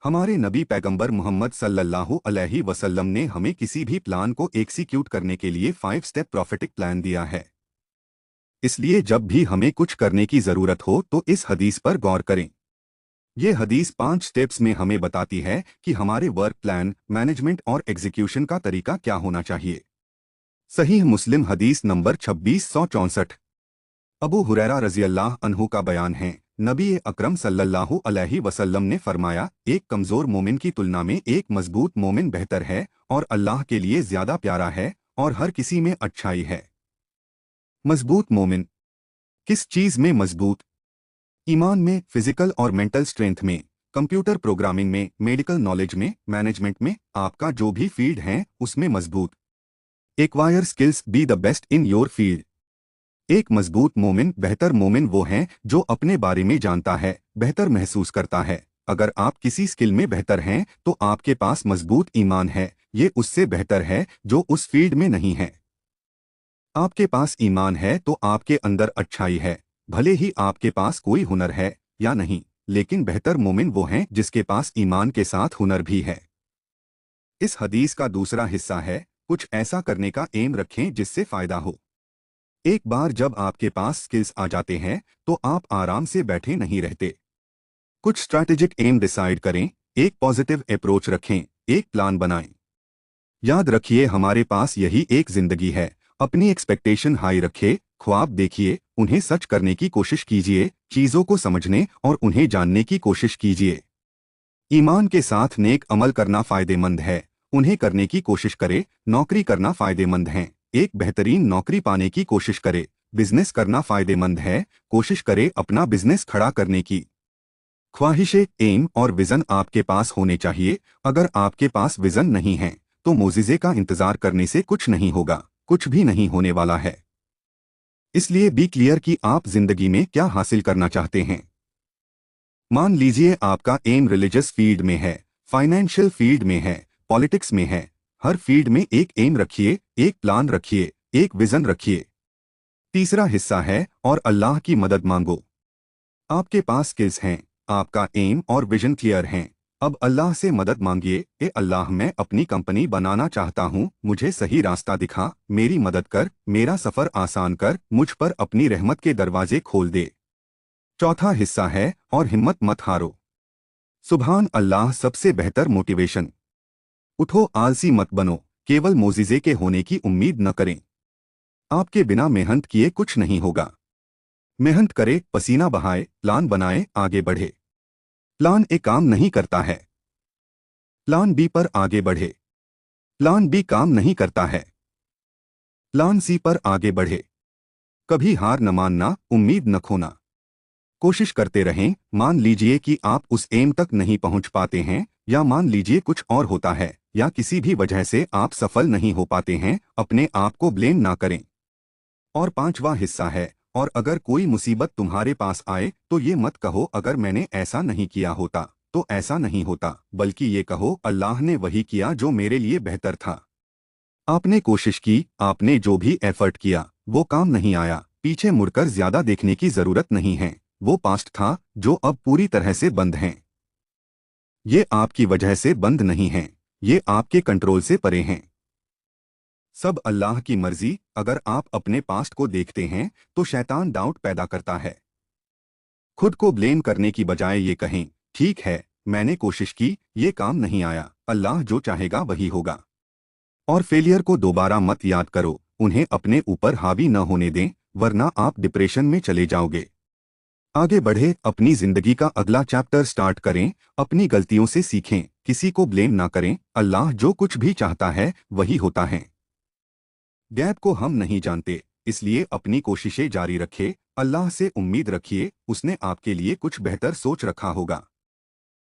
हमारे नबी पैगंबर मोहम्मद सल्लल्लाहु अलैहि वसल्लम ने हमें किसी भी प्लान को एग्जीक्यूट करने के लिए 5 स्टेप प्रॉफिटिक प्लान दिया है। इसलिए जब भी हमें कुछ करने की ज़रूरत हो तो इस हदीस पर गौर करें। ये हदीस 5 स्टेप्स में हमें बताती है कि हमारे वर्क प्लान, मैनेजमेंट और एग्जीक्यूशन का तरीका क्या होना चाहिए। सहीह मुस्लिम हदीस नंबर 2664। अबू हुरैरा रज़ियल्लाहु अन्हु का बयान है, नबी अकरम सल्लल्लाहु अलैहि वसल्लम ने फरमाया, एक कमज़ोर मोमिन की तुलना में एक मजबूत मोमिन बेहतर है और अल्लाह के लिए ज़्यादा प्यारा है और हर किसी में अच्छाई है। मजबूत मोमिन किस चीज़ में मजबूत? ईमान में, फिजिकल और मेंटल स्ट्रेंथ में, कंप्यूटर प्रोग्रामिंग में, मेडिकल नॉलेज में, मैनेजमेंट में, आपका जो भी फील्ड है उसमें मजबूत। Acquire skills, be the best in your field. एक मजबूत मोमिन, बेहतर मोमिन वो है जो अपने बारे में जानता है, बेहतर महसूस करता है। अगर आप किसी स्किल में बेहतर हैं तो आपके पास मजबूत ईमान है, ये उससे बेहतर है जो उस फील्ड में नहीं है। आपके पास ईमान है तो आपके अंदर अच्छाई है, भले ही आपके पास कोई हुनर है या नहीं, लेकिन बेहतर मोमिन वो हैं जिसके पास ईमान के साथ हुनर भी है। इस हदीस का दूसरा हिस्सा है, कुछ ऐसा करने का एम रखें जिससे फायदा हो। एक बार जब आपके पास स्किल्स आ जाते हैं तो आप आराम से बैठे नहीं रहते। कुछ स्ट्रैटेजिक एम डिसाइड करें, एक पॉजिटिव अप्रोच रखें, एक प्लान बनाएं। याद रखिए, हमारे पास यही एक जिंदगी है। अपनी एक्सपेक्टेशन हाई रखिए, ख्वाब देखिए, उन्हें सच करने की कोशिश कीजिए, चीज़ों को समझने और उन्हें जानने की कोशिश कीजिए। ईमान के साथ नेक अमल करना फ़ायदेमंद है, उन्हें करने की कोशिश करे। नौकरी करना फ़ायदेमंद है, एक बेहतरीन नौकरी पाने की कोशिश करे। बिजनेस करना फ़ायदेमंद है, कोशिश करे अपना बिजनेस खड़ा करने की। ख्वाहिशें, एम और विज़न आपके पास होने चाहिए। अगर आपके पास विज़न नहीं है तो मोजिज़े का इंतज़ार करने से कुछ नहीं होगा, कुछ भी नहीं होने वाला है। इसलिए बी क्लियर कि आप जिंदगी में क्या हासिल करना चाहते हैं। मान लीजिए आपका एम रिलीजियस फील्ड में है, फाइनेंशियल फील्ड में है, पॉलिटिक्स में है। हर फील्ड में एक एम रखिए, एक प्लान रखिए, एक विजन रखिए। तीसरा हिस्सा है और अल्लाह की मदद मांगो। आपके पास स्किल्स हैं, आपका एम और विजन क्लियर हैं। अब अल्लाह से मदद मांगिए, ए अल्लाह, मैं अपनी कंपनी बनाना चाहता हूँ, मुझे सही रास्ता दिखा, मेरी मदद कर, मेरा सफ़र आसान कर, मुझ पर अपनी रहमत के दरवाजे खोल दे। चौथा हिस्सा है और हिम्मत मत हारो। सुभान अल्लाह, सबसे बेहतर मोटिवेशन। उठो, आलसी मत बनो, केवल मोजिज़े के होने की उम्मीद न करें। आपके बिना मेहनत किए कुछ नहीं होगा। मेहनत करे, पसीना बहाए, प्लान बनाए, आगे बढ़े। प्लान ए काम नहीं करता है, प्लान बी पर आगे बढ़े। प्लान बी काम नहीं करता है, प्लान सी पर आगे बढ़े। कभी हार न मानना, उम्मीद न खोना। कोशिश करते रहें। मान लीजिए कि आप उस एम तक नहीं पहुंच पाते हैं, या मान लीजिए कुछ और होता है, या किसी भी वजह से आप सफल नहीं हो पाते हैं, अपने आप को ब्लेम ना करें। और पांचवा हिस्सा है, और अगर कोई मुसीबत तुम्हारे पास आए तो ये मत कहो अगर मैंने ऐसा नहीं किया होता तो ऐसा नहीं होता, बल्कि ये कहो अल्लाह ने वही किया जो मेरे लिए बेहतर था। आपने कोशिश की, आपने जो भी एफर्ट किया वो काम नहीं आया, पीछे मुड़कर ज्यादा देखने की जरूरत नहीं है। वो पास्ट था जो अब पूरी तरह से बंद है। ये आपकी वजह से बंद नहीं है, ये आपके कंट्रोल से परे हैं। सब अल्लाह की मर्जी। अगर आप अपने पास्ट को देखते हैं तो शैतान डाउट पैदा करता है। खुद को ब्लेम करने की बजाय ये कहें, ठीक है, मैंने कोशिश की, ये काम नहीं आया, अल्लाह जो चाहेगा वही होगा। और फेलियर को दोबारा मत याद करो, उन्हें अपने ऊपर हावी न होने दें, वरना आप डिप्रेशन में चले जाओगे। आगे बढ़े, अपनी जिंदगी का अगला चैप्टर स्टार्ट करें, अपनी गलतियों से सीखें, किसी को ब्लेम ना करें। अल्लाह जो कुछ भी चाहता है वही होता है। गैप को हम नहीं जानते, इसलिए अपनी कोशिशें जारी रखें। अल्लाह से उम्मीद रखिए, उसने आपके लिए कुछ बेहतर सोच रखा होगा।